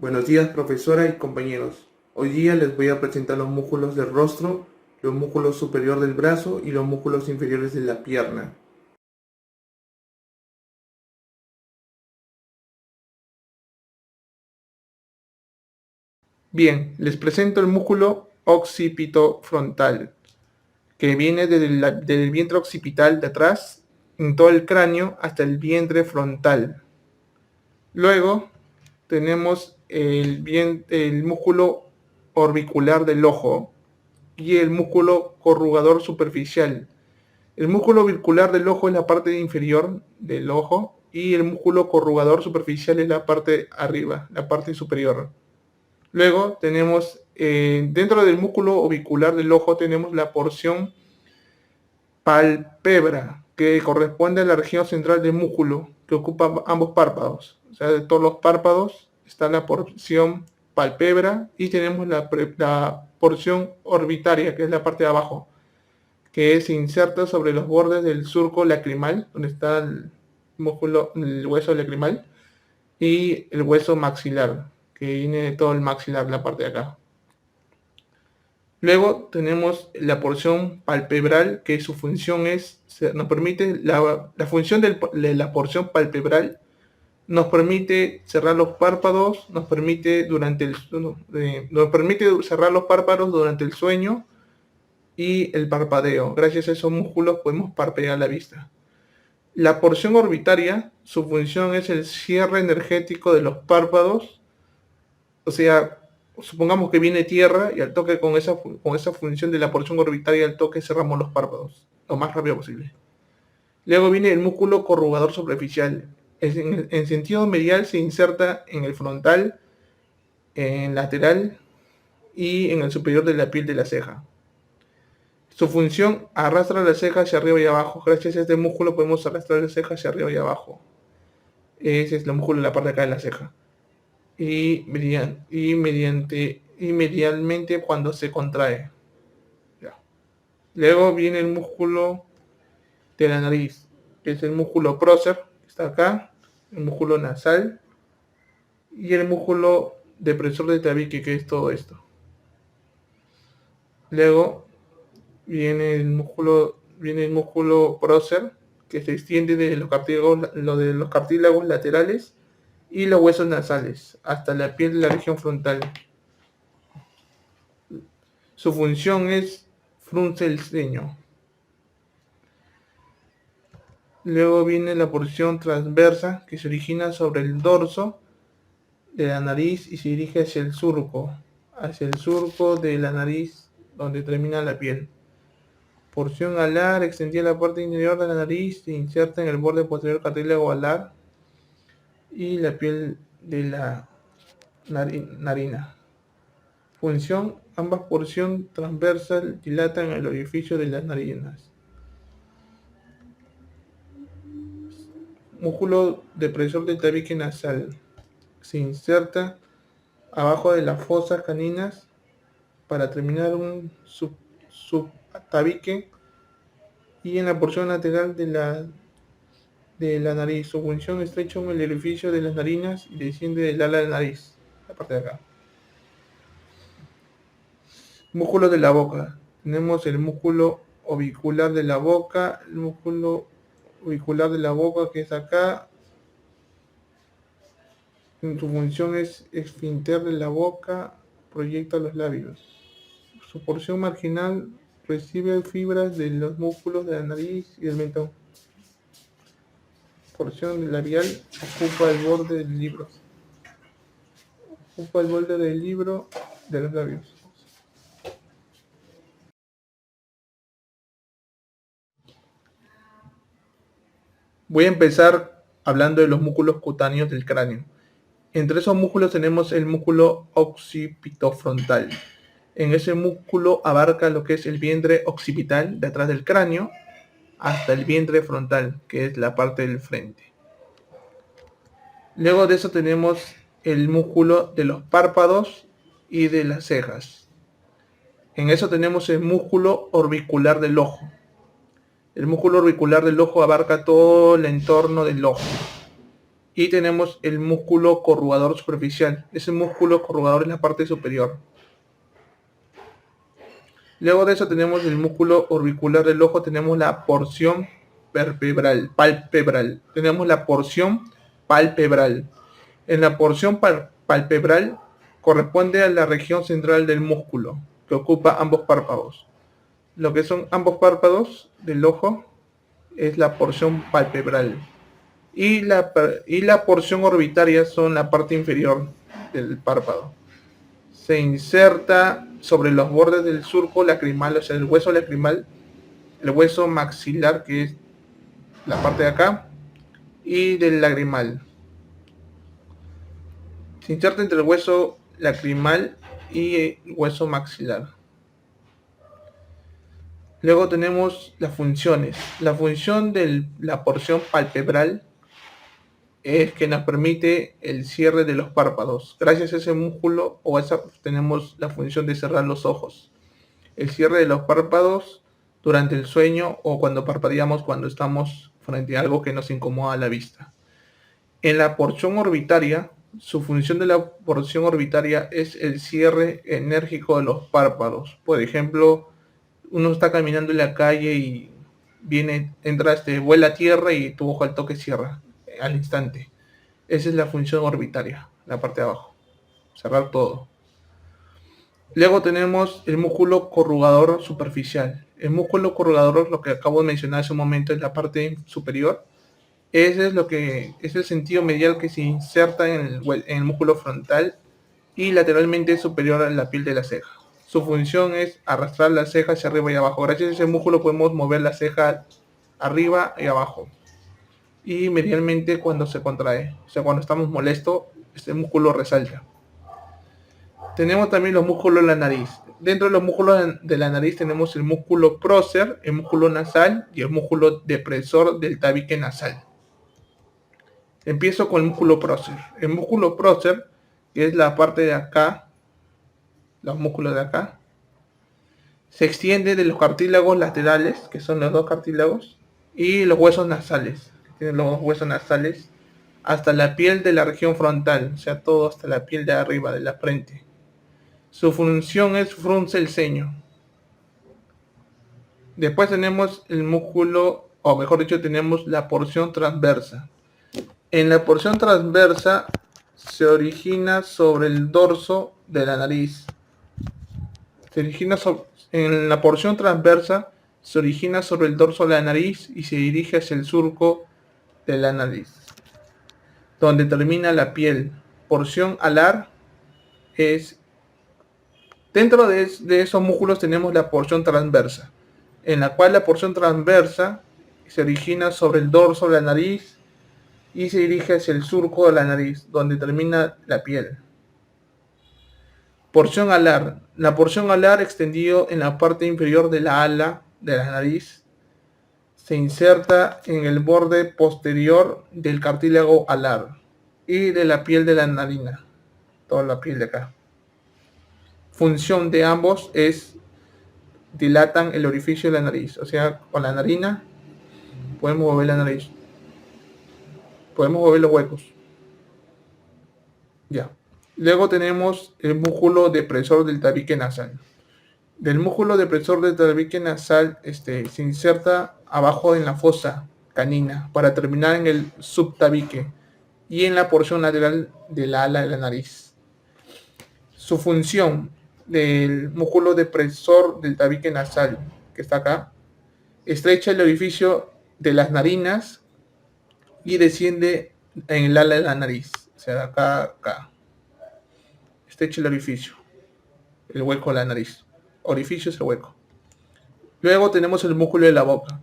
Buenos días, profesora y compañeros. Hoy día les voy a presentar los músculos del rostro, los músculos superior del brazo y los músculos inferiores de la pierna. Bien, les presento el músculo occipitofrontal, que viene del vientre occipital de atrás, en todo el cráneo, hasta el vientre frontal. Luego tenemos el músculo orbicular del ojo y el músculo corrugador superficial. El músculo orbicular del ojo es la parte inferior del ojo y el músculo corrugador superficial es la parte arriba, la parte superior. Luego tenemos, dentro del músculo orbicular del ojo tenemos la porción palpebra, que corresponde a la región central del músculo, que ocupa ambos párpados. O sea, de todos los párpados está la porción palpebra y tenemos la porción orbitaria, que es la parte de abajo, que se inserta sobre los bordes del surco lacrimal, donde está el músculo, el hueso lacrimal, y el hueso maxilar, que viene de todo el maxilar, la parte de acá. Luego tenemos la porción palpebral, que su función es, nos permite, la función de la porción palpebral nos permite cerrar los párpados, nos permite cerrar los párpados durante el sueño y el parpadeo. Gracias a esos músculos podemos parpadear la vista. La porción orbitaria, su función es el cierre energético de los párpados. O sea, supongamos que viene tierra y al toque con esa función de la porción orbitaria, al toque cerramos los párpados lo más rápido posible. Luego viene el músculo corrugador superficial. En sentido medial se inserta en el frontal, en lateral y en el superior de la piel de la ceja. Su función arrastra la ceja hacia arriba y abajo. Gracias a este músculo podemos arrastrar la ceja hacia arriba y abajo. Ese es el músculo de la parte de acá de la ceja. Y medialmente cuando se contrae. Ya. Luego viene el músculo de la nariz, que es el músculo prócer, que está acá, el músculo nasal y el músculo depresor del tabique, que es todo esto. Luego viene el músculo prócer, que se extiende de los cartílagos laterales y los huesos nasales hasta la piel de la región frontal. Su función es frunce el ceño. Luego viene la porción transversa, que se origina sobre el dorso de la nariz y se dirige hacia el surco de la nariz donde termina la piel. Porción alar, extendida en la parte interior de la nariz, se inserta en el borde posterior cartílago alar y la piel de la narina. Función, ambas porciones transversal dilatan el orificio de las narinas. Músculo depresor del tabique nasal. Se inserta abajo de las fosas caninas para terminar un subtabique y en la porción lateral de la nariz. Su función estrecha el orificio de las narinas y desciende del ala de la nariz, la parte de acá. Músculo de la boca. Tenemos el músculo orbicular de la boca, el músculo orbicular de la boca que es acá. Su función es esfínter de la boca, proyecta los labios. Su porción marginal recibe fibras de los músculos de la nariz y del mentón. Porción labial ocupa el borde del libro. Ocupa el borde del libro de los labios. Voy a empezar hablando de los músculos cutáneos del cráneo. Entre esos músculos tenemos el músculo occipitofrontal. En ese músculo abarca lo que es el vientre occipital, detrás del cráneo, hasta el vientre frontal, que es la parte del frente. Luego de eso tenemos el músculo de los párpados y de las cejas. En eso tenemos el músculo orbicular del ojo. El músculo orbicular del ojo abarca todo el entorno del ojo Y tenemos el músculo corrugador superficial. Ese músculo corrugador es la parte superior. Luego de eso tenemos el músculo orbicular del ojo, tenemos la porción palpebral. Tenemos la porción palpebral. En la porción palpebral corresponde a la región central del músculo, que ocupa ambos párpados. Lo que son ambos párpados del ojo es la porción palpebral. Y la porción orbitaria son la parte inferior del párpado. Se inserta sobre los bordes del surco lacrimal, o sea, el hueso lacrimal, el hueso maxilar, que es la parte de acá, y del lagrimal. Se inserta entre el hueso lacrimal y el hueso maxilar. Luego tenemos las funciones. La función de la porción palpebral es que nos permite el cierre de los párpados. Gracias a ese músculo tenemos la función de cerrar los ojos. El cierre de los párpados durante el sueño o cuando parpadeamos cuando estamos frente a algo que nos incomoda la vista. En la porción orbitaria, su función de la porción orbitaria es el cierre enérgico de los párpados. Por ejemplo, uno está caminando en la calle y vuela a tierra y tu ojo al toque cierra al instante. Esa es la función orbitaria, la parte de abajo. Cerrar todo. Luego tenemos el músculo corrugador superficial. El músculo corrugador, lo que acabo de mencionar hace un momento, es la parte superior. Ese es el sentido medial que se inserta en el músculo frontal y lateralmente superior a la piel de la ceja. Su función es arrastrar la ceja hacia arriba y abajo. Gracias a ese músculo podemos mover la ceja arriba y abajo. Y medialmente cuando se contrae, o sea, cuando estamos molestos, este músculo resalta. Tenemos también los músculos de la nariz. Dentro de los músculos de la nariz tenemos el músculo prócer, el músculo nasal y el músculo depresor del tabique nasal. Empiezo con el músculo prócer. El músculo prócer, que es la parte de acá, los músculos de acá, se extiende de los cartílagos laterales, que son los dos cartílagos, y los huesos nasales, que tienen los dos huesos nasales, hasta la piel de la región frontal, o sea, todo hasta la piel de arriba, de la frente. Su función es frunce el ceño. Después tenemos el músculo, o mejor dicho, tenemos la porción transversa. En la porción transversa se origina sobre el dorso de la nariz. En la porción transversa se origina sobre el dorso de la nariz y se dirige hacia el surco de la nariz, donde termina la piel. Porción alar es... Dentro de esos músculos tenemos la porción transversa, en la cual la porción transversa se origina sobre el dorso de la nariz y se dirige hacia el surco de la nariz, donde termina la piel. Porción alar. La porción alar, extendido en la parte inferior de la ala de la nariz, se inserta en el borde posterior del cartílago alar y de la piel de la narina, toda la piel de acá. Función de ambos es dilatan el orificio de la nariz, o sea, con la narina podemos mover la nariz, podemos mover los huecos. Ya. Luego tenemos el músculo depresor del tabique nasal. Del músculo depresor del tabique nasal se inserta abajo en la fosa canina para terminar en el subtabique y en la porción lateral del ala de la nariz. Su función del músculo depresor del tabique nasal, que está acá, estrecha el orificio de las narinas y desciende en el ala de la nariz, o sea, de acá a acá. Estrecha el orificio, el hueco de la nariz. Orificio es el hueco. Luego tenemos el músculo de la boca.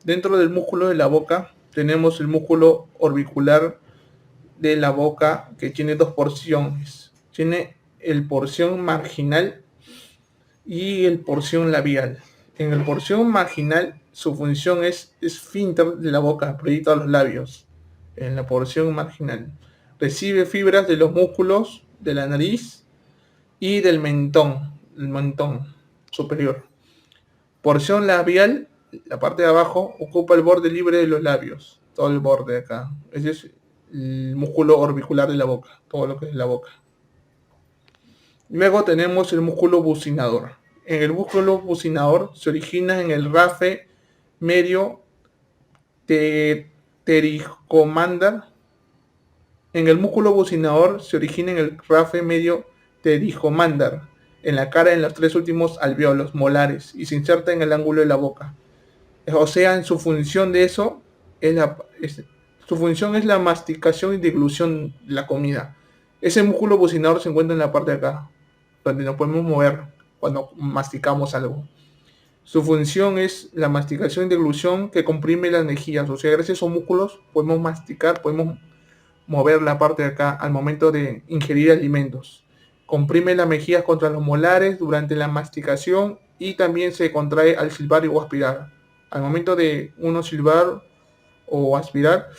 Dentro del músculo de la boca tenemos el músculo orbicular de la boca, que tiene dos porciones. Tiene el porción marginal y el porción labial. En el porción marginal su función es esfínter de la boca, proyecta a los labios. En la porción marginal recibe fibras de los músculos de la nariz y del mentón, el mentón superior. Porción labial, la parte de abajo, ocupa el borde libre de los labios, todo el borde de acá. Ese es el músculo orbicular de la boca, todo lo que es la boca. Luego tenemos el músculo bucinador. En el músculo bucinador se origina en el rafe medio ptericomandar. En el músculo bucinador se origina en el rafe medio ptericomandar, en la cara en los tres últimos alvéolos molares y se inserta en el ángulo de la boca. O sea, en su función de eso, su función es la masticación y deglución de la comida. Ese músculo bucinador se encuentra en la parte de acá, donde nos podemos mover cuando masticamos algo. Su función es la masticación y deglución que comprime las mejillas. O sea, gracias a esos músculos podemos masticar, podemos mover la parte de acá al momento de ingerir alimentos. Comprime las mejillas contra los molares durante la masticación y también se contrae al silbar o aspirar. Al momento de uno silbar o aspirar,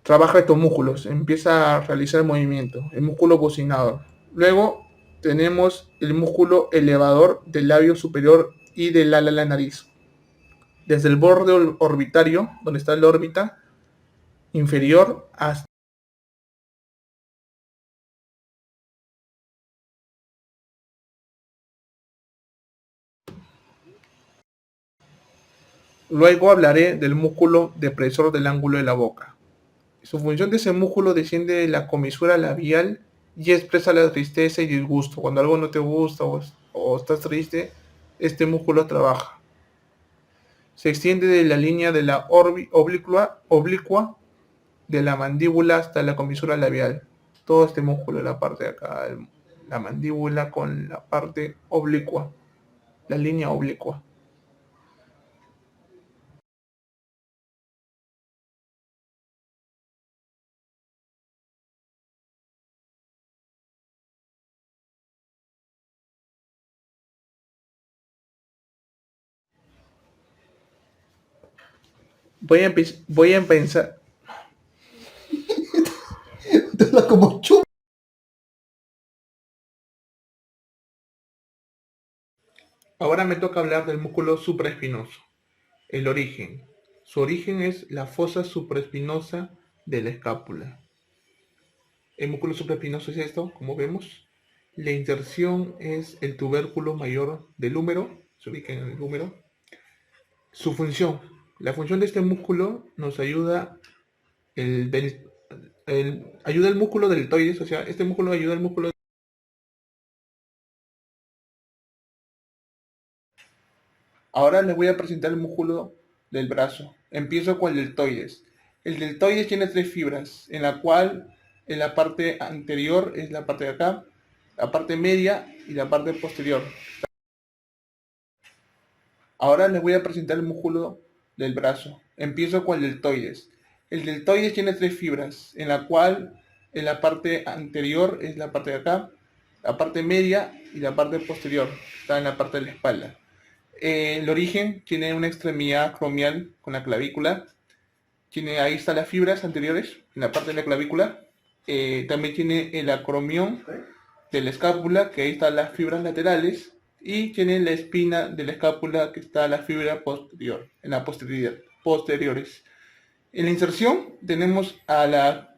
trabaja estos músculos, empieza a realizar el movimiento, el músculo bucinador. Luego tenemos el músculo elevador del labio superior y del ala de la nariz. Desde el borde orbitario, donde está la órbita inferior, hasta luego hablaré del músculo depresor del ángulo de la boca. Su función de ese músculo desciende de la comisura labial y expresa la tristeza y disgusto. Cuando algo no te gusta o estás triste, este músculo trabaja. Se extiende de la línea de la oblicua de la mandíbula hasta la comisura labial. Todo este músculo, la parte de acá, la mandíbula con la parte oblicua, la línea oblicua. Voy a empezar. Como chup. Ahora me toca hablar del músculo supraespinoso. El origen. Su origen es la fosa supraespinosa de la escápula. El músculo supraespinoso es esto, como vemos. La inserción es el tubérculo mayor del húmero, se ubica en el húmero. Su función. La función de este músculo nos ayuda ayuda al músculo deltoides, o sea, este músculo ayuda al músculo. Ahora les voy a presentar el músculo del brazo. Empiezo con el deltoides. El deltoides tiene tres fibras, en la cual en la parte anterior es la parte de acá, la parte media y la parte posterior. Ahora les voy a presentar el músculo del brazo. Empiezo con el deltoides. El deltoides tiene tres fibras, en la cual en la parte anterior es la parte de acá, la parte media y la parte posterior. Está en la parte de la espalda. El origen tiene una extremidad acromial con la clavícula. Ahí están las fibras anteriores, en la parte de la clavícula. También tiene el acromión de la escápula, que ahí están las fibras laterales. Y tiene la espina de la escápula, que está la fibra posterior, en la posteriores. En la inserción tenemos a la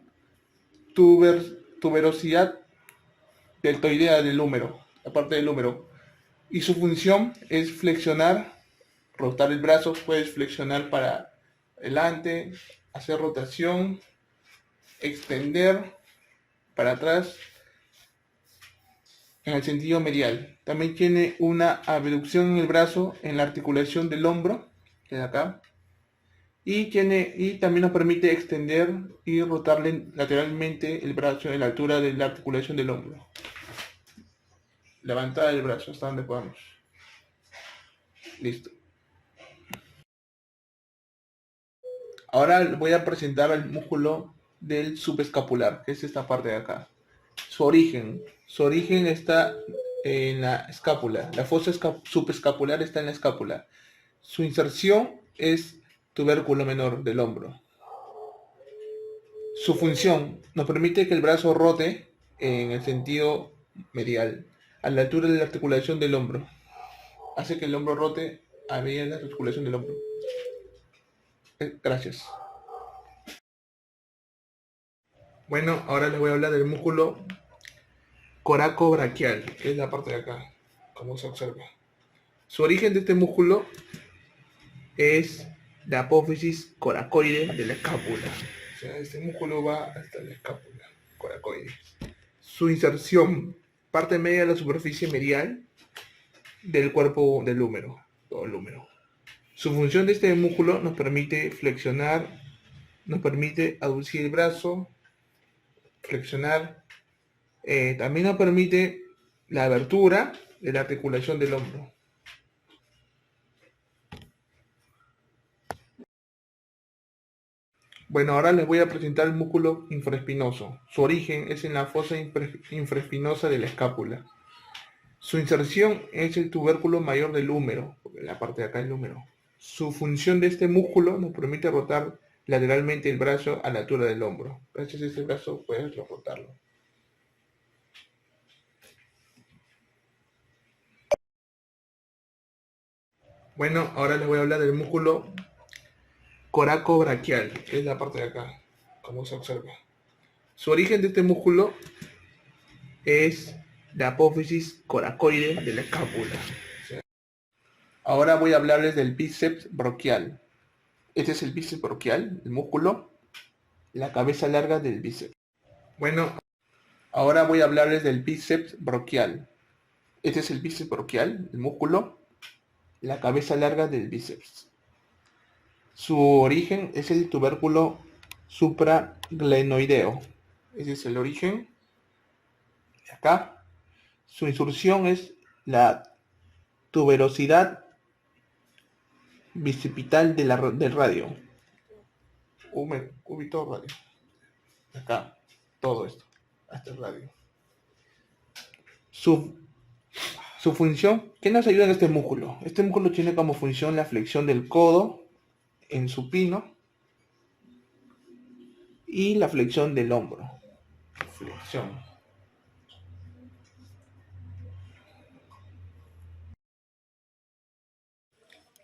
tuberosidad deltoidea del húmero, la parte del húmero. Y su función es flexionar, rotar el brazo, puedes flexionar para adelante, hacer rotación, extender para atrás en el sentido medial. También tiene una abducción en el brazo en la articulación del hombro, que es acá. Y también nos permite extender y rotar lateralmente el brazo en la altura de la articulación del hombro. Levantar el brazo hasta donde podamos. Listo. Ahora voy a presentar el músculo del subescapular, que es esta parte de acá. Su origen está en la escápula. La fosa subescapular está en la escápula. Su inserción es tubérculo menor del hombro. Su función nos permite que el brazo rote en el sentido medial, a la altura de la articulación del hombro. Hace que el hombro rote a medida de la articulación del hombro. Gracias. Bueno, ahora les voy a hablar del músculo coracobraquial, que es la parte de acá, como se observa. Su origen de este músculo es la apófisis coracoide de la escápula. O sea, este músculo va hasta la escápula coracoide. Su inserción, parte media de la superficie medial del cuerpo del húmero, todo el húmero. Su función de este músculo nos permite flexionar, nos permite aducir el brazo, flexionar, también nos permite la abertura de la articulación del hombro. Bueno, ahora les voy a presentar el músculo infraespinoso. Su origen es en la fosa infraespinosa de la escápula. Su inserción es el tubérculo mayor del húmero, porque la parte de acá es el húmero. Su función de este músculo nos permite rotar lateralmente el brazo a la altura del hombro. Gracias a este brazo puedes rotarlo. Bueno, ahora les voy a hablar del músculo coracobraquial, que es la parte de acá, como se observa. Su origen de este músculo es la apófisis coracoide de la escápula. Ahora voy a hablarles del bíceps braquial. Este es el bíceps braquial, el músculo, la cabeza larga del bíceps. Bueno, ahora voy a hablarles del bíceps braquial. Este es el bíceps braquial, el músculo, la cabeza larga del bíceps. Su origen es el tubérculo supraglenoideo. Ese es el origen. De acá. Su inserción es la tuberosidad bicipital del radio. Cúbito radio. Acá. Todo esto. Hasta el radio. Su función, ¿qué nos ayuda en este músculo? Este músculo tiene como función la flexión del codo en supino y la flexión del hombro. Flexión.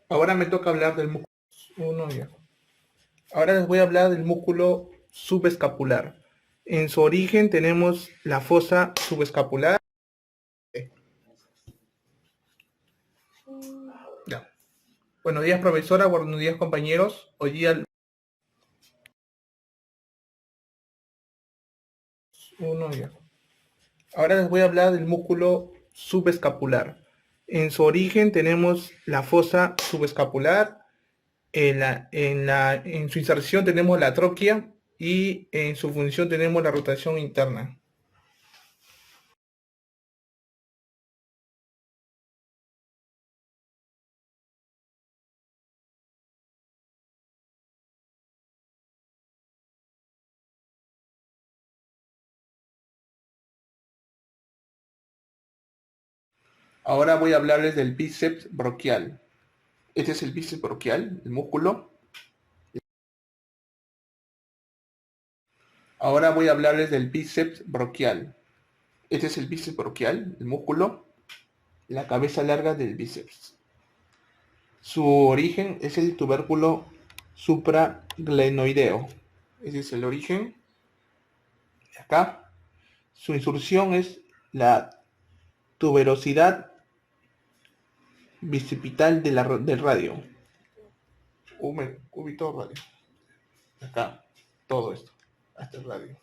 Ahora me toca hablar del músculo. Ahora les voy a hablar del músculo subescapular. En su origen tenemos la fosa subescapular. Ya. Buenos días, profesora. Buenos días, compañeros. Hoy día Ahora les voy a hablar del músculo subescapular. En su origen tenemos la fosa subescapular. En su inserción tenemos la tróquea y en su función tenemos la rotación interna. Ahora voy a hablarles del bíceps braquial. Este es el bíceps braquial, el músculo. Ahora voy a hablarles del bíceps braquial. Este es el bíceps braquial, el músculo, la cabeza larga del bíceps. Su origen es el tubérculo supraglenoideo. Ese es el origen. De acá. Su inserción es la tuberosidad bicipital del radio. Cúbito radio. Acá. Todo esto. Hasta el radio.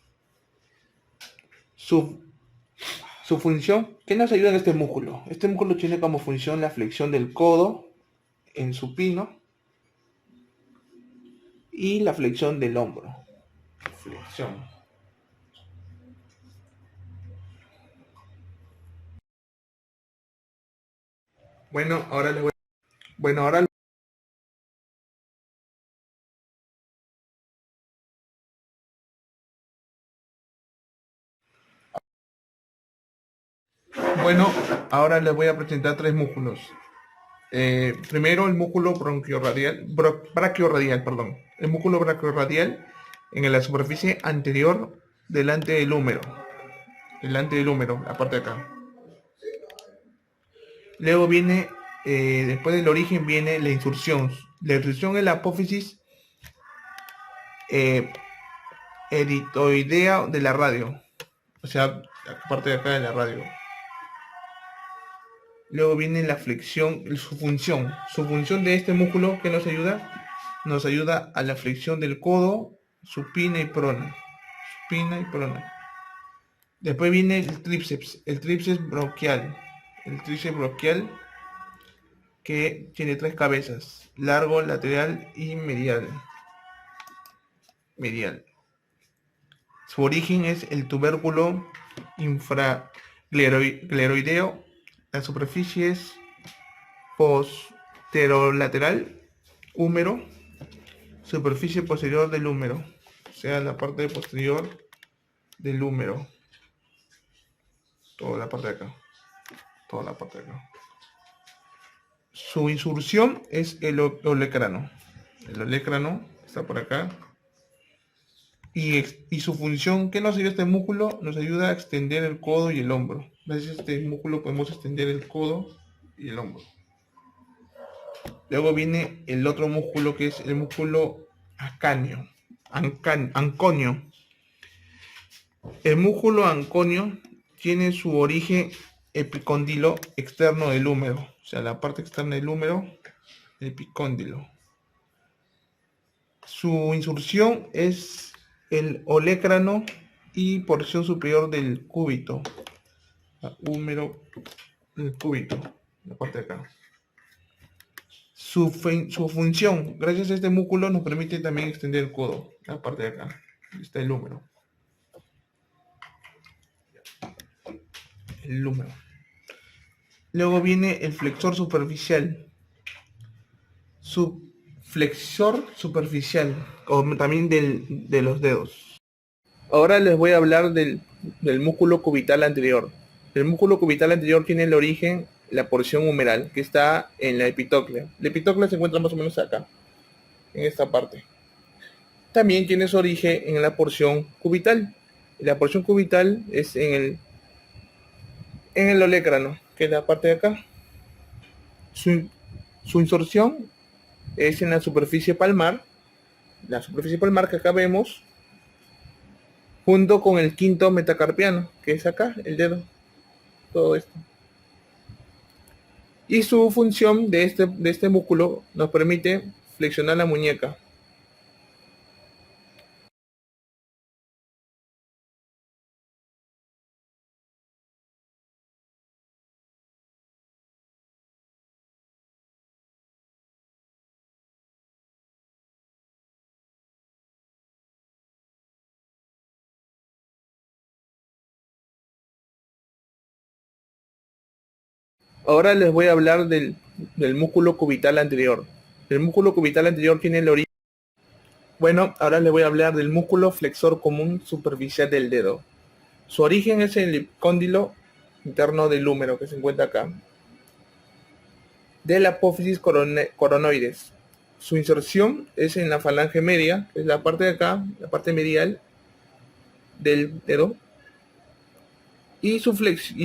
Su función, ¿qué nos ayuda en este músculo? Este músculo tiene como función la flexión del codo en supino y la flexión del hombro. Flexión. Bueno, ahora les voy. Bueno, ahora. Bueno, ahora les voy a presentar tres músculos. Primero el músculo brachiorradial, perdón. El músculo brachiorradial en la superficie anterior delante del húmero. Delante del húmero, la parte de acá. Luego viene, después del origen viene la inserción. La inserción es la apófisis eritroidea de la radio, o sea, la parte de acá de la radio. Luego viene la flexión, su función. Su función de este músculo, ¿qué nos ayuda? Nos ayuda a la flexión del codo, supina y prona. Supina y prona. Después viene el tríceps braquial. El tríceps braquial que tiene 3 cabezas, largo, lateral y medial. Su origen es el tubérculo infracleroideo. La superficie es posterolateral, húmero, superficie posterior del húmero, o sea, la parte posterior del húmero, toda la parte de acá, toda la parte de acá. Su insurción es el olecrano. El olecrano está por acá. Y su función, ¿qué nos ayuda este músculo? Nos ayuda a extender el codo y el hombro. Gracias a este músculo podemos extender el codo y el hombro. Luego viene el otro músculo que es el músculo anconio. El músculo anconio tiene su origen epicóndilo externo del húmero, o sea, la parte externa del húmero, epicóndilo. Su insurción es el olecrano y porción superior del cúbito, húmero, el cúbito, la parte de acá. Su función, gracias a este músculo, nos permite también extender el codo, la parte de acá, está el húmero. El húmero. Luego viene el flexor superficial. Su flexor superficial, o también de los dedos. Ahora les voy a hablar del músculo cubital anterior. El músculo cubital anterior tiene el origen, la porción humeral, que está en la epitóclea. La epitóclea se encuentra más o menos acá, en esta parte. También tiene su origen en la porción cubital. La porción cubital es en el olecrano, que es la parte de acá. Su inserción es en la superficie palmar que acá vemos, junto con el quinto metacarpiano, que es acá, el dedo, todo esto. Y su función de este músculo nos permite flexionar la muñeca. Ahora les voy a hablar del músculo cubital anterior. El músculo cubital anterior tiene el origen. Bueno, ahora les voy a hablar del músculo flexor común superficial del dedo. Su origen es el epicóndilo interno del húmero, que se encuentra acá, de la apófisis coronoides. Su inserción es en la falange media, que es la parte de acá, la parte medial del dedo. Y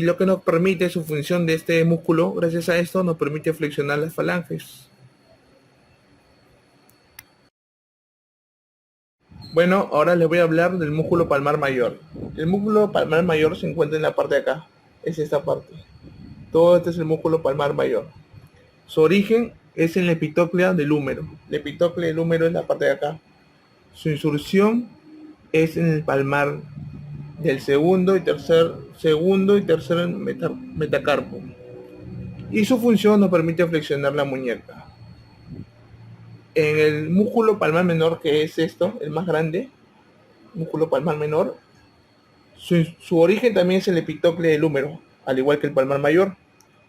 lo que nos permite, su función de este músculo, gracias a esto, nos permite flexionar las falanges. Bueno, ahora les voy a hablar del músculo palmar mayor. El músculo palmar mayor se encuentra en la parte de acá, es esta parte. Todo este es el músculo palmar mayor. Su origen es en la epitóclea del húmero. La epitóclea del húmero es la parte de acá. Su inserción es en el palmar del segundo y tercer metacarpo. Y su función nos permite flexionar la muñeca. En el músculo palmar menor, que es esto, el más grande, músculo palmar menor, su origen también es el epitóclea del húmero, al igual que el palmar mayor.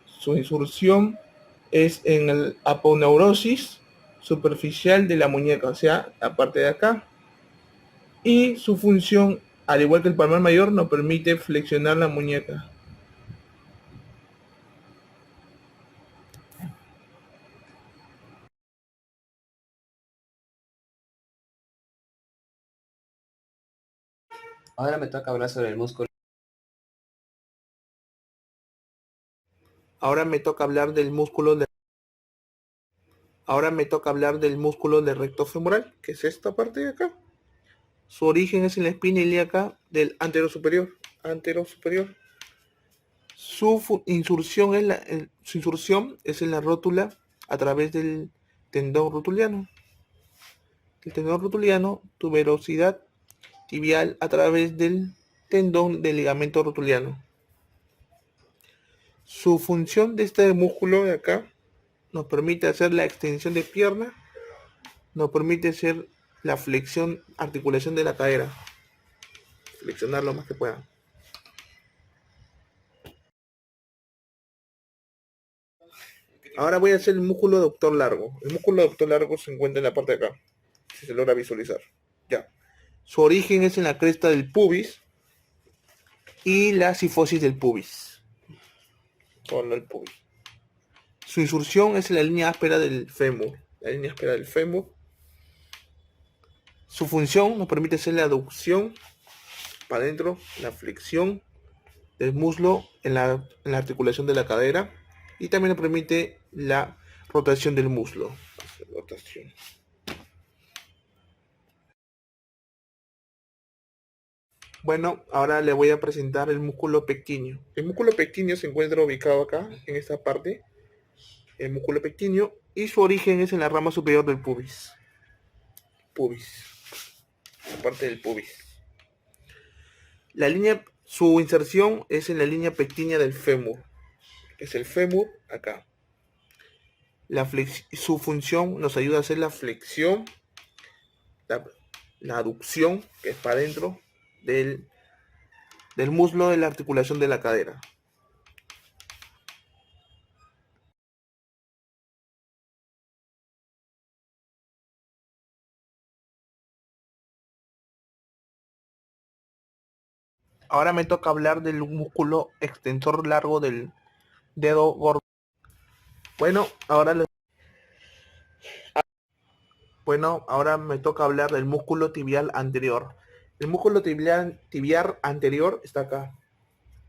Su inserción es en el aponeurosis superficial de la muñeca, o sea, la parte de acá. Y su función, al igual que el palmar mayor, nos permite flexionar la muñeca. Ahora me toca hablar sobre el músculo. Ahora me toca hablar del músculo del recto femoral, que es esta parte de acá. Su origen es en la espina ilíaca del anterosuperior. Su insursión es en la rótula a través del tendón rotuliano. El tendón rotuliano, tuberosidad tibial a través del tendón del ligamento rotuliano. Su función de este músculo de acá nos permite hacer la extensión de pierna, nos permite hacer la flexión, articulación de la cadera, flexionar lo más que pueda. Ahora voy a hacer el músculo aductor largo. El músculo aductor largo se encuentra en la parte de acá, si se logra visualizar. Ya. Su origen es en la cresta del pubis y la sifosis del pubis. Solo el pubis. Su insursión es en la línea áspera del fémur. Su función nos permite hacer la aducción para adentro, la flexión del muslo en la articulación de la cadera, y también nos permite la rotación del muslo. Rotación. Bueno, ahora le voy a presentar el músculo pectíneo. El músculo pectíneo se encuentra ubicado acá, en esta parte, el músculo pectíneo, y su origen es en la rama superior del pubis. La parte del pubis. Su inserción es en la línea pectínea del fémur. Es el fémur acá. Su función nos ayuda a hacer la flexión, la aducción, que es para adentro del muslo de la articulación de la cadera. Ahora me toca hablar del músculo extensor largo del dedo gordo. Bueno, ahora me toca hablar del músculo tibial anterior. El músculo tibial anterior está acá.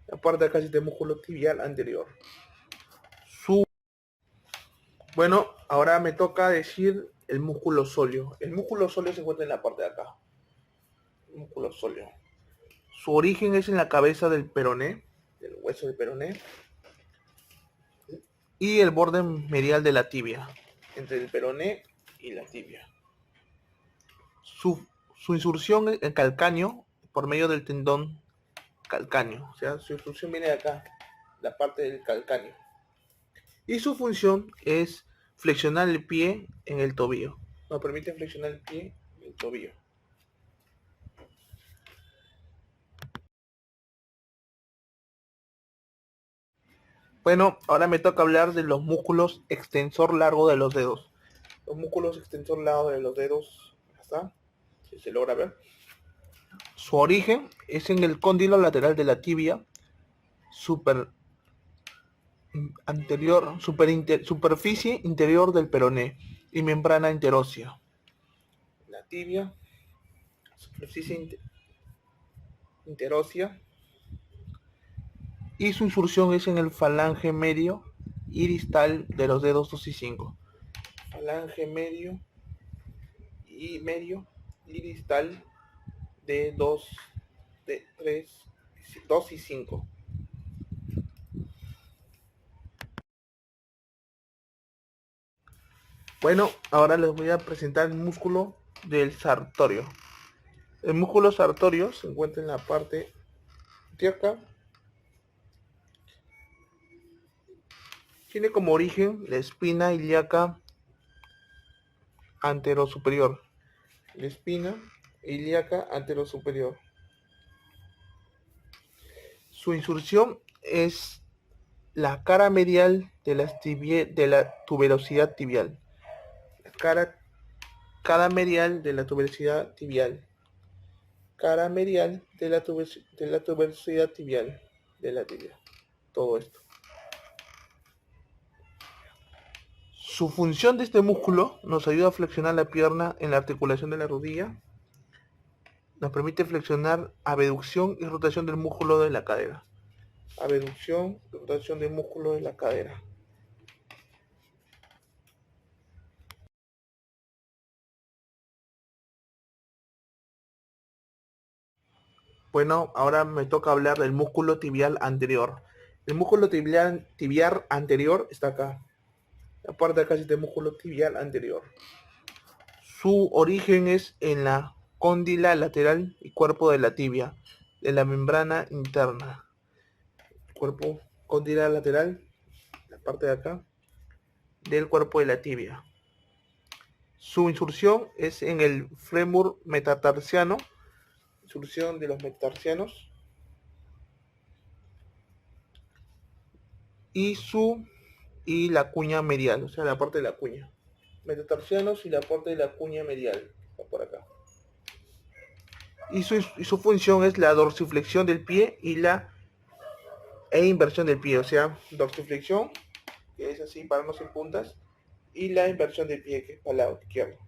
La parte de acá es el músculo tibial anterior. Bueno, ahora me toca decir el músculo sóleo. El músculo sóleo se encuentra en la parte de acá. El músculo sóleo. Su origen es en la cabeza del peroné, del hueso del peroné, y el borde medial de la tibia, entre el peroné y la tibia. Su insursión en el calcáneo por medio del tendón calcáneo. O sea, su insursión viene de acá, la parte del calcáneo. Y su función es flexionar el pie en el tobillo. Nos permite flexionar el pie en el tobillo. Bueno, ahora me toca hablar de los músculos extensor largo de los dedos. Los músculos extensor largo de los dedos, ¿está? Si se logra ver. Su origen es en el cóndilo lateral de la tibia, superficie interior del peroné y membrana interósea. La tibia, superficie interósea, y su insursión es en el falange medio y distal de los dedos 2 y 5. Falange medio y distal de 2, de 3, 2 y 5. Bueno, ahora les voy a presentar el músculo del sartorio. El músculo sartorio se encuentra en la parte de acá. Tiene como origen la espina ilíaca anterosuperior. La espina ilíaca anterosuperior. Su insursión es la cara medial de la tuberosidad tibial. La cara medial de la tuberosidad tibial. Cara medial de la tuberosidad tibial de la tibia. Todo esto. Su función de este músculo nos ayuda a flexionar la pierna en la articulación de la rodilla. Nos permite flexionar abducción y rotación del músculo de la cadera. Abducción y rotación del músculo de la cadera. Bueno, ahora me toca hablar del músculo tibial anterior. El músculo tibial anterior está acá. La parte de acá es este músculo tibial anterior. Su origen es en la cóndila lateral y cuerpo de la tibia, de la membrana interna. Cuerpo, cóndila lateral, la parte de acá, del cuerpo de la tibia. Su inserción es en el fémur metatarsiano, inserción de los metatarsianos, y la cuña medial, o sea, la parte de la cuña. Metatarsianos y la parte de la cuña medial, está por acá. Y su función es la dorsiflexión del pie e inversión del pie, o sea, dorsiflexión, que es así, pararnos en puntas, y la inversión del pie, que es para el lado izquierdo.